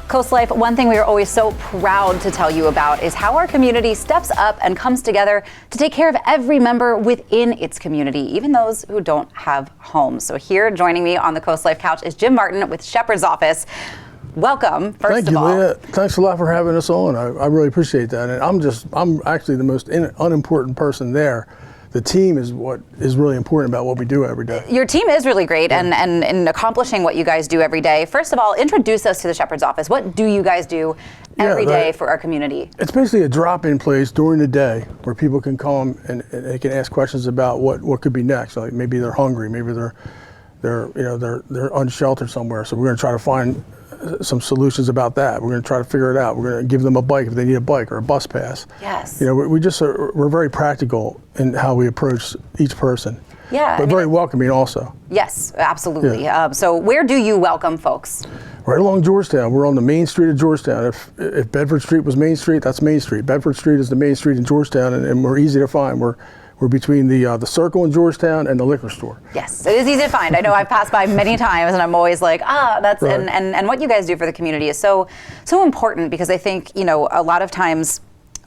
CoastLife, one thing we are always so proud to tell you about is how our community steps up and comes together to take care of every member within its community, even those who don't have homes. So here joining me on the CoastLife couch is Jim Martin with Shepherd's Office. Welcome, first of all. Thank you, Leah. Thanks a lot for having us on. I really appreciate that. And I'm actually the most unimportant person there. The team is what is really important about what we do every day. Your team is really great and accomplishing what you guys do every day. First of all, introduce us to the Shepherd's Office. What do you guys do every day for our community? It's basically a drop-in place during the day where people can come and they can ask questions about what could be next. Like maybe they're hungry, maybe they're unsheltered somewhere. So we're going to try to find some solutions about that. We're going to try to figure it out. We're going to give them a bike if they need a bike or a bus pass. Yes. We're very practical in how we approach each person. Yeah. But very welcoming also. Yes, absolutely. Yeah. So where do you welcome folks? Right along Georgetown. We're on the main street of Georgetown. If Bedford Street was Main Street, that's Main Street. Bedford Street is the main street in Georgetown, and we're easy to find. We're between the Circle in Georgetown and the liquor store. Yes, it is easy to find. I know I've passed by many times and I'm always like, that's, right. and what you guys do for the community is so important, because I think, a lot of times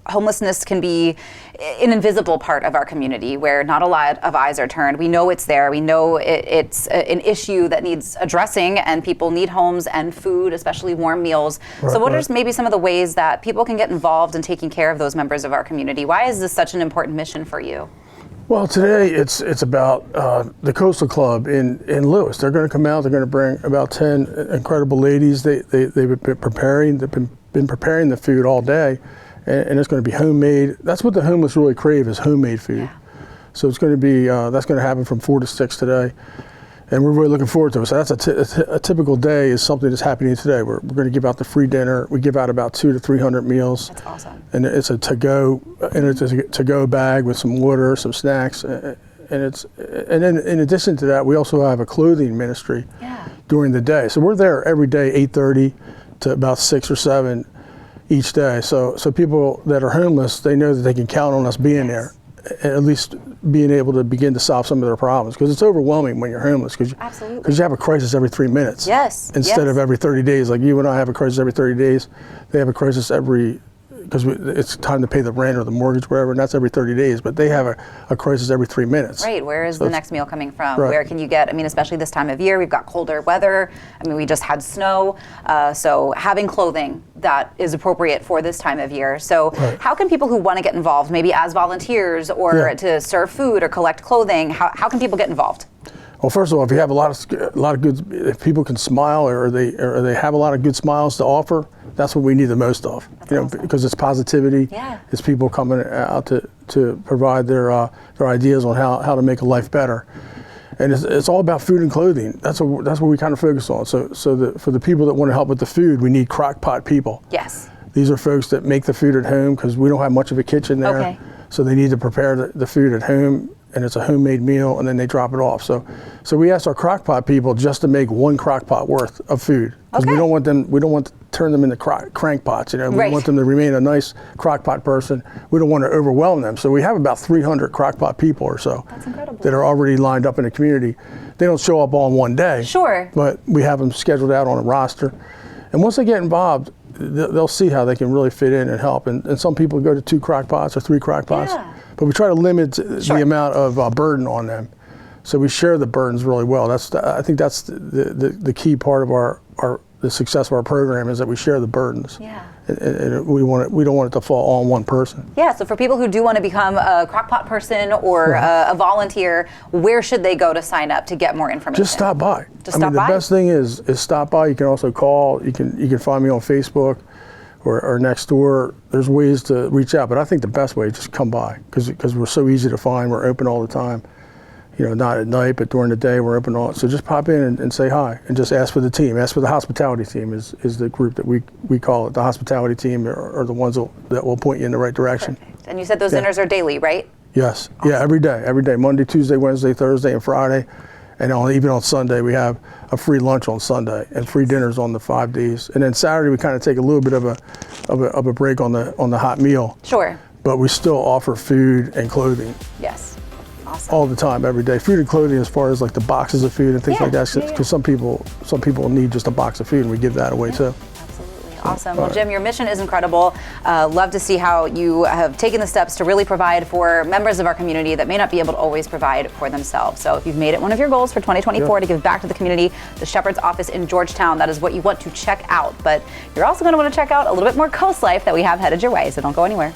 homelessness can be an invisible part of our community where not a lot of eyes are turned. We know it's there. We know it's an issue that needs addressing, and people need homes and food, especially warm meals. Right, so what are maybe some of the ways that people can get involved in taking care of those members of our community? Why is this such an important mission for you? Well, today it's about the Coastal Club in Lewis. They're going to come out. They're going to bring about 10 incredible ladies. They've been preparing. They've been preparing the food all day, and it's going to be homemade. That's what the homeless really crave, is homemade food. Yeah. So it's going to be that's going to happen from 4 to 6 today, and we're really looking forward to it. So that's a typical day is something that's happening today. We're going to give out the free dinner. We give out about 200 to 300 meals. That's awesome. And it's a to-go bag with some water, some snacks, and then in addition to that, we also have a clothing ministry during the day. So we're there every day, 8:30 to about 6 or 7 each day. So people that are homeless, they know that they can count on us being there, at least being able to begin to solve some of their problems, because it's overwhelming when you're homeless, because you have a crisis every 3 minutes. Yes. Instead of every 30 days, like you and I have a crisis every 30 days, they have a crisis because it's time to pay the rent or the mortgage, wherever, and that's every 30 days. But they have a crisis every 3 minutes. Right. Where is the next meal coming from? Right. Where can you get? Especially this time of year, we've got colder weather. We just had snow. So having clothing that is appropriate for this time of year. So how can people who want to get involved, maybe as volunteers or to serve food or collect clothing, how can people get involved? Well, first of all, if you have a lot of good, if people can smile or they have a lot of good smiles to offer, that's what we need the most of. That's awesome. Because it's positivity. Yeah. It's people coming out to provide their ideas on how to make a life better. And it's all about food and clothing. That's what we kind of focus on. So for the people that want to help with the food, we need crock pot people. Yes. These are folks that make the food at home, because we don't have much of a kitchen there. Okay. So they need to prepare the food at home, and it's a homemade meal, and then they drop it off. So we asked our crock pot people just to make one crock pot worth of food, because we don't want to turn them into crank pots. We want them to remain a nice crock pot person. We don't want to overwhelm them. So we have about 300 crock pot people or so that are already lined up in the community. They don't show up all in one day. Sure. But we have them scheduled out on a roster. And once they get involved, they'll see how they can really fit in and help. And some people go to 2 crock pots or 3 crock pots. Yeah. But we try to limit the amount of burden on them. So we share the burdens really well. I think that's the key part of the success of our program, is that we share the burdens. Yeah. And we don't want it to fall all on one person. Yeah, so for people who do want to become a crockpot person or a volunteer, where should they go to sign up to get more information? Just stop by. The best thing is stop by. You can also call. You can find me on Facebook or next door. There's ways to reach out, but I think the best way is just come by, because we're so easy to find. We're open all the time. Not at night, but during the day we're open all. So just pop in and say hi, and just ask for the team. Ask for the hospitality team is the group that we call it. The hospitality team are the ones that will point you in the right direction. Perfect. And you said those dinners are daily, right? Yes. Awesome. Yeah, every day, Monday, Tuesday, Wednesday, Thursday, and Friday. And even on Sunday, we have a free lunch on Sunday and free dinners on the 5 days. And then Saturday, we kind of take a little bit of a break on the hot meal. Sure. But we still offer food and clothing. Yes. Awesome. All the time, every day. Food and clothing, as far as like the boxes of food and things like that, because some people need just a box of food, and we give that away too. Absolutely. Awesome. Well, Jim, your mission is incredible. Love to see how you have taken the steps to really provide for members of our community that may not be able to always provide for themselves. So if you've made it one of your goals for 2024 to give back to the community, the Shepherd's Office in Georgetown, that is what you want to check out. But you're also going to want to check out a little bit more CoastLife that we have headed your way, so don't go anywhere.